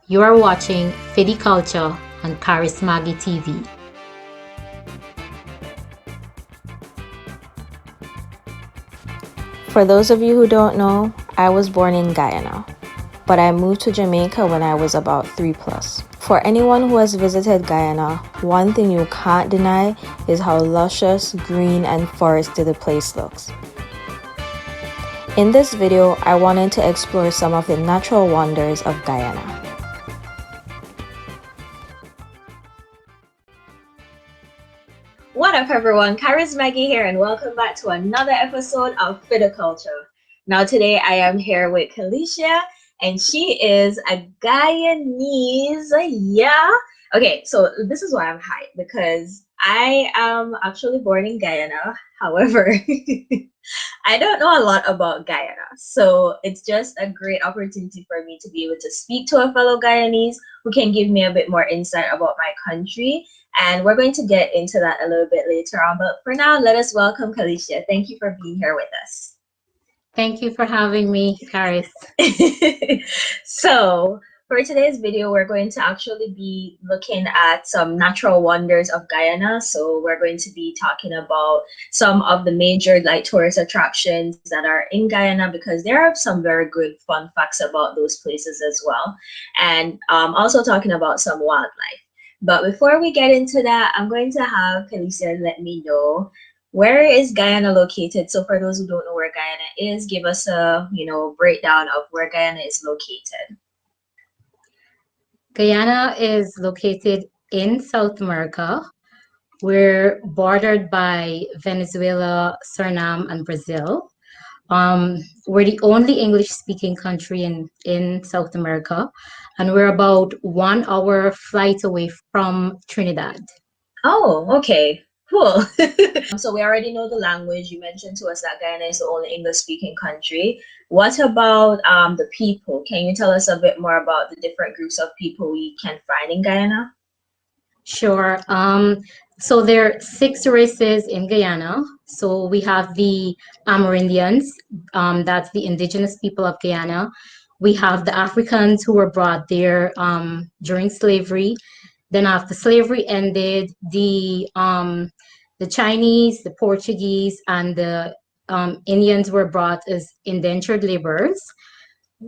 You are watching Fidi Culture on Charismagi TV. For those of you who don't know, I was born in Guyana, but I moved to Jamaica when I was about 3 plus. For anyone who has visited Guyana, one thing you can't deny is how luscious, green, and forested the place looks. In this video, I wanted to explore some of the natural wonders of Guyana. What up, everyone? Charismagi here, and welcome back to another episode of Culture. Now, today I am here with Kulcha, and she is a Guyanese. Yeah. Okay, so this is why I'm hyped because I am actually born in Guyana. However, I don't know a lot about Guyana, so it's just a great opportunity for me to be able to speak to a fellow Guyanese who can give me a bit more insight about my country. And we're going to get into that a little bit later on. But for now, let us welcome Kulcha. Thank you for being here with us. Thank you for having me, Charis. So, for today's video, we're going to actually be looking at some natural wonders of Guyana. So, we're going to be talking about some of the major tourist attractions that are in Guyana because there are some very good fun facts about those places as well. And also talking about some wildlife. But before we get into that, I'm going to have Kulcha let me know where is Guyana located. So for those who don't know where Guyana is, give us a breakdown of where Guyana is located. Guyana is located in South America. We're bordered by Venezuela, Suriname, and Brazil. We're the only English-speaking country in South America, and we're about 1 hour flight away from Trinidad. Oh, okay. Cool. So we already know the language. You mentioned to us that Guyana is the only English-speaking country. What about the people? Can you tell us a bit more about the different groups of people we can find in Guyana? Sure. So there are 6 races in Guyana. So we have the Amerindians, that's the indigenous people of Guyana. We have the Africans who were brought there during slavery. Then after slavery ended, the Chinese, the Portuguese, and the Indians were brought as indentured laborers.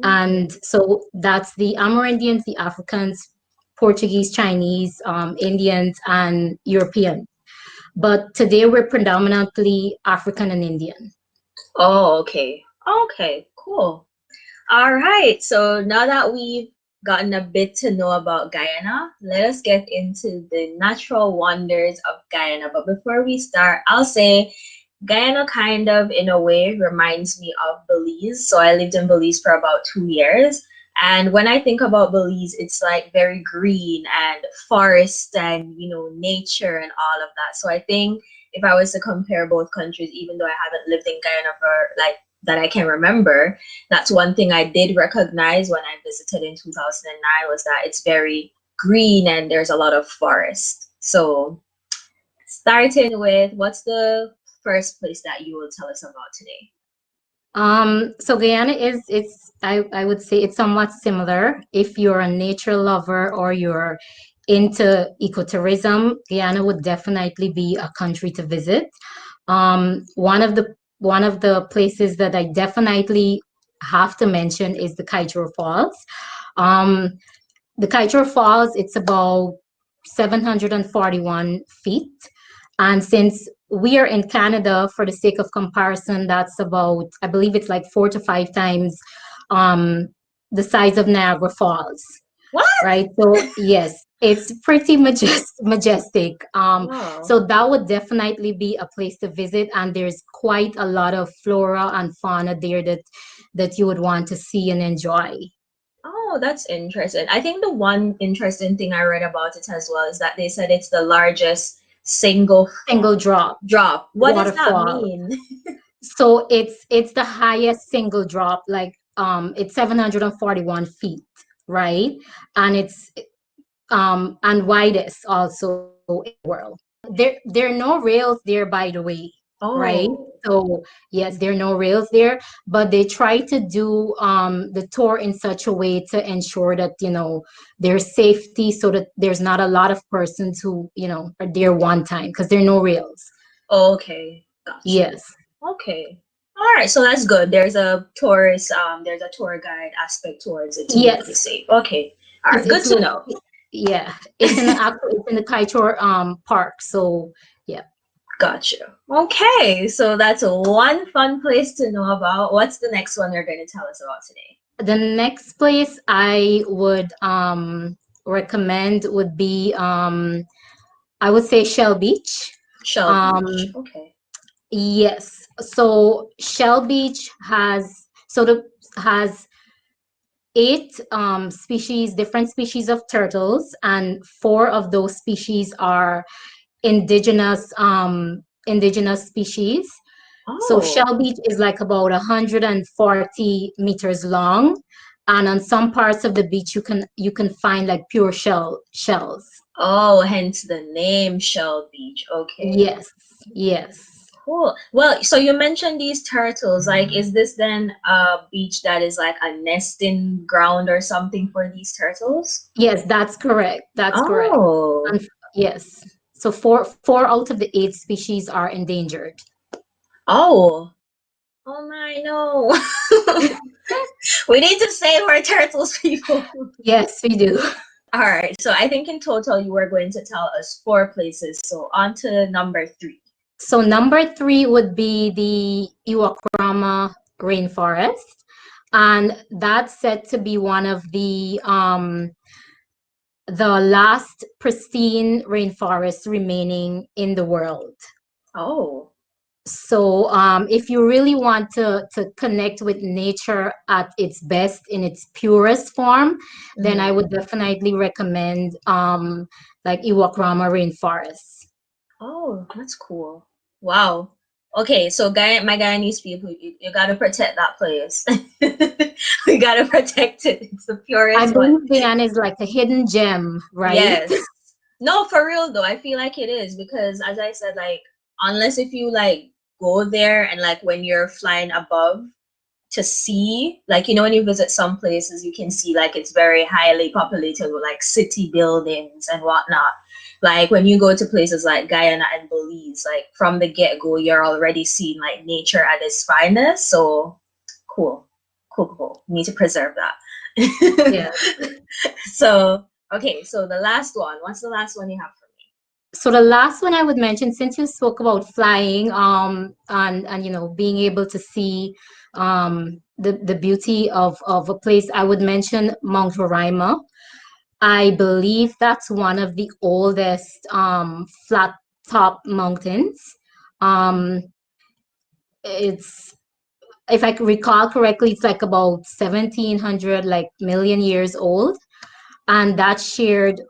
And so that's the Amerindians, the Africans, Portuguese, Chinese, Indians, and European. But today we're predominantly African and Indian. Oh, okay. Okay, cool. All right. So now that we've gotten a bit to know about Guyana, let us get into the natural wonders of Guyana. But before we start, I'll say Guyana kind of, in a way, reminds me of Belize. So I lived in Belize for about 2 years. And when I think about Belize, it's like very green and forest and, nature and all of that. So I think if I was to compare both countries, even though I haven't lived in Guyana for that I can remember, that's one thing I did recognize when I visited in 2009 was that it's very green and there's a lot of forest. So starting with, what's the first place that you will tell us about today? So Guyana I would say it's somewhat similar. If you're a nature lover or you're into ecotourism, Guyana would definitely be a country to visit. One of the places that I definitely have to mention is the Kaieteur Falls. The Kaieteur Falls, it's about 741 feet. And since we are in Canada, for the sake of comparison, that's about, I believe it's like 4 to 5 times the size of Niagara Falls. What? Right? So yes, it's pretty majestic. Wow. So that would definitely be a place to visit, and there's quite a lot of flora and fauna there that you would want to see and enjoy. Oh, that's interesting. I think the one interesting thing I read about it as well is that they said it's the largest single drop. What does that Waterfall. mean? So it's the highest single drop, it's 741 feet, right? And it's and widest also in the world. There are no rails there, by the way, right? Oh. So yes, there are no rails there, but they try to do the tour in such a way to ensure that there's safety, so that there's not a lot of persons who are there one time, because there are no rails. Okay, got you. Yes, Okay. All right, so that's good. There's a tour guide aspect towards it to make you yes, safe. Okay. All right, good it's to know. yeah, it's in the Kaieteur park. So yeah. Gotcha. Okay, so that's one fun place to know about. What's the next one you're going to tell us about today? The next place I would recommend would be I would say Shell Beach. Shell Beach. Um, Okay. yes. So Shell Beach has eight different species of turtles, and four of those species are indigenous species. So Oh, Shell Beach is like about 140 meters long, and on some parts of the beach you can find like pure shells. oh, hence the name Shell Beach. Okay. Yes, yes, Cool. Well, so you mentioned these turtles. Like, is this then a beach that is like a nesting ground or something for these turtles? yes. That's correct. That's correct. Oh, And yes, so four out of the eight species are endangered. oh, oh my, no. We need to save our turtles, people. Yes, we do. All right. So I think in total you were going to tell us four places. So on to number three. So number three would be the Iworkrama Rainforest, and that's said to be one of the last pristine rainforests remaining in the world. Oh. So if you really want to connect with nature at its best, in its purest form, then I Mhm. would definitely recommend like Iwokrama Rainforest. Oh, that's cool. Wow. Okay, so my Guyanese people, you gotta protect that place. We gotta protect it. It's the I purest one. believe Guyana is like a hidden gem, right? Yes. No, for real though, I feel like it is because as I said, like unless if you like go there and like when you're flying above to see, like when you visit some places you can see like it's very highly populated with like city buildings and whatnot. Like when you go to places like Guyana and Belize, like from the get-go you're already seeing like nature at its finest. So cool, cool, cool. We need to preserve that. Yeah. So okay, so the last one, what's the last one you have for me? So the last one I would mention, since you spoke about flying, and being able to see the beauty of a place, I would mention Mount Raima. I believe that's one of the oldest flat top mountains. Um, it's if I recall correctly, it's like about 1700 like million years old, and that's shared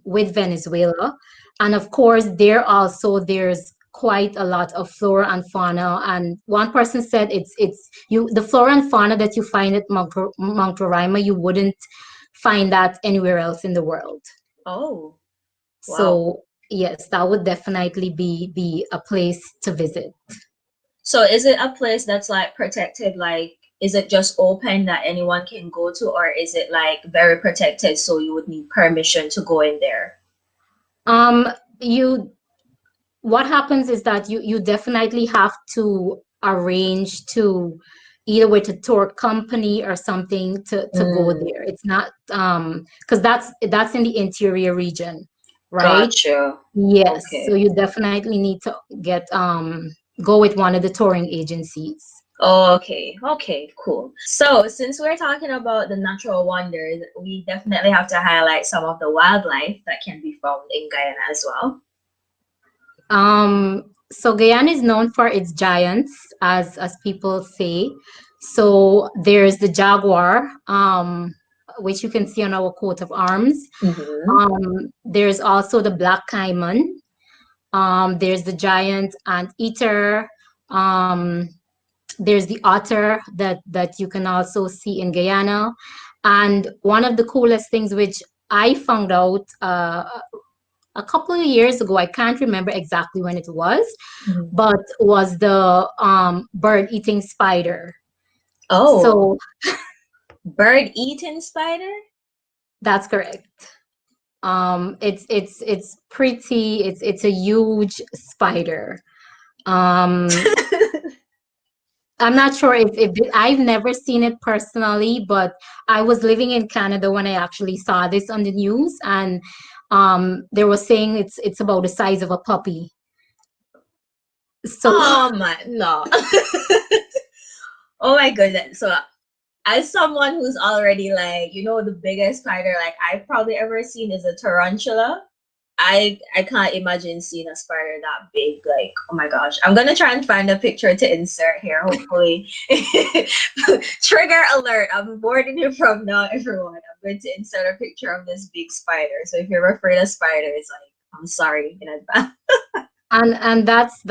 with Venezuela. And of course, there's quite a lot of flora and fauna. And one person said it's you the flora and fauna that you find at Mount Roraima, you wouldn't find that anywhere else in the world. Oh, wow. So yes, that would definitely be a place to visit. So is it a place that's like protected? Like, is it just open that anyone can go to, or is it like very protected so you would need permission to go in there? Um, you what happens is that you definitely have to arrange to either with a tour company or something to go Mm, there. It's not because that's in the interior region, right? gotcha. Yes, so Okay. you definitely need to get go with one of the touring agencies. Okay. Okay. Cool. So since we're talking about the natural wonders, we definitely have to highlight some of the wildlife that can be found in Guyana as well. So Guyana is known for its giants, as people say. So there's the jaguar, which you can see on our coat of arms. Mm-hmm. There's also the black caiman. There's the giant anteater. Um, there's the otter that you can also see in Guyana. And one of the coolest things which I found out a couple of years ago. I can't remember exactly when it was, Mhm. but was the bird eating spider. Oh, So bird eating spider? that's correct. It's pretty. It's a huge spider. Um, I'm not sure if I've never seen it personally, but I was living in Canada when I actually saw this on the news, and they were saying it's about the size of a puppy. So Oh my, no. Oh my goodness. So as someone who's already like, the biggest spider like I've probably ever seen is a tarantula. I can't imagine seeing a spider that big. Like, oh my gosh. I'm gonna try and find a picture to insert here, hopefully. Trigger alert. I'm warning you from now, everyone. I'm going to insert a picture of this big spider. So if you're afraid of spiders, like I'm sorry in advance. and that's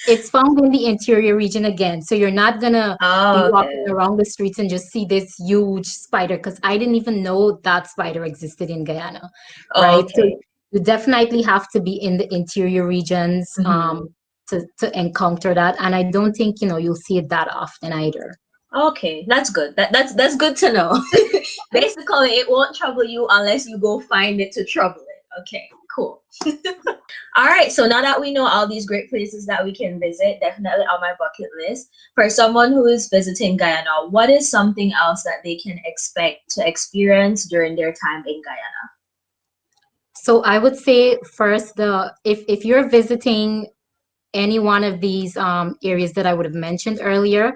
it's found in the interior region again. So you're not gonna be Oh, walking okay. around the streets and just see this huge spider, because I didn't even know that spider existed in Guyana, Oh, right? So okay. you definitely have to be in the interior regions Hmm. to encounter that. And I don't think, you'll see it that often either. Okay, that's good. That's good to know. Basically, it won't trouble you unless you go find it to trouble it. Okay, cool. All right, so now that we know all these great places that we can visit, definitely on my bucket list. For someone who is visiting Guyana, what is something else that they can expect to experience during their time in Guyana? So I would say first, the if you're visiting any one of these areas that I would have mentioned earlier,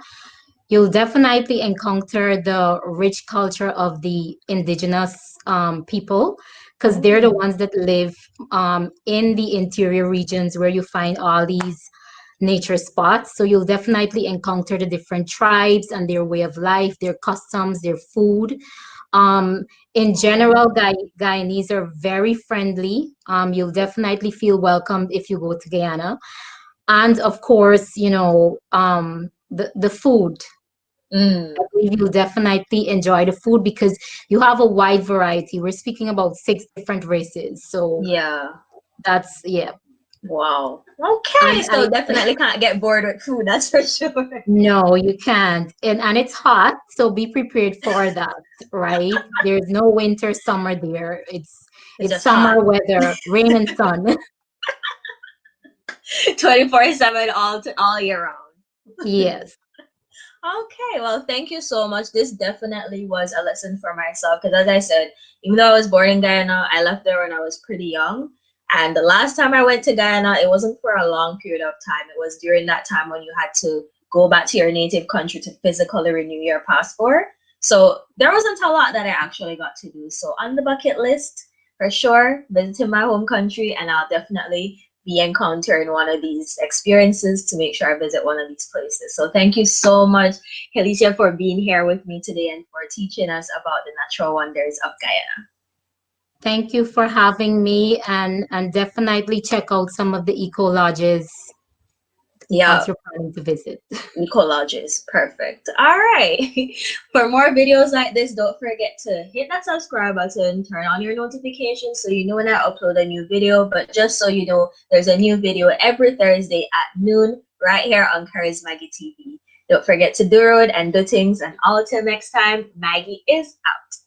you'll definitely encounter the rich culture of the indigenous people, because they're the Oh. ones that live in the interior regions where you find all these nature spots. So you'll definitely encounter the different tribes and their way of life, their customs, their food. Um, in general, Guyanese are very friendly. You'll definitely feel welcomed if you go to Guyana. And of course, the food. I Mm, believe you'll definitely enjoy the food because you have a wide variety. We're speaking about six different races. So yeah. that's, yeah. Wow. And Okay, I, so definitely can't get bored with food, that's for sure. no, you can't. And it's hot, so be prepared for that, right? There's no winter, summer there. It's It's just hot. summer weather, rain and sun. 24/7 all year round. Yes. Okay, well, thank you so much. This definitely was a lesson for myself because, as I said, even though I was born in Guyana, I left there when I was pretty young. And the last time I went to Guyana, it wasn't for a long period of time. It was during that time when you had to go back to your native country to physically renew your passport. So there wasn't a lot that I actually got to do. So on the bucket list, for sure, visiting my home country, and I'll definitely be encountering one of these experiences to make sure I visit one of these places. So thank you so much, Alicia, for being here with me today and for teaching us about the natural wonders of Guyana. Thank you for having me, and definitely check out some of the eco lodges once Yeah, you're planning to visit. eco lodges. Perfect. All right. For more videos like this, don't forget to hit that subscribe button, turn on your notifications so you know when I upload a new video. But just so you know, there's a new video every Thursday at noon right here on Charismaggie TV. Don't forget to do road and do things, and all until next time, Maggie is out.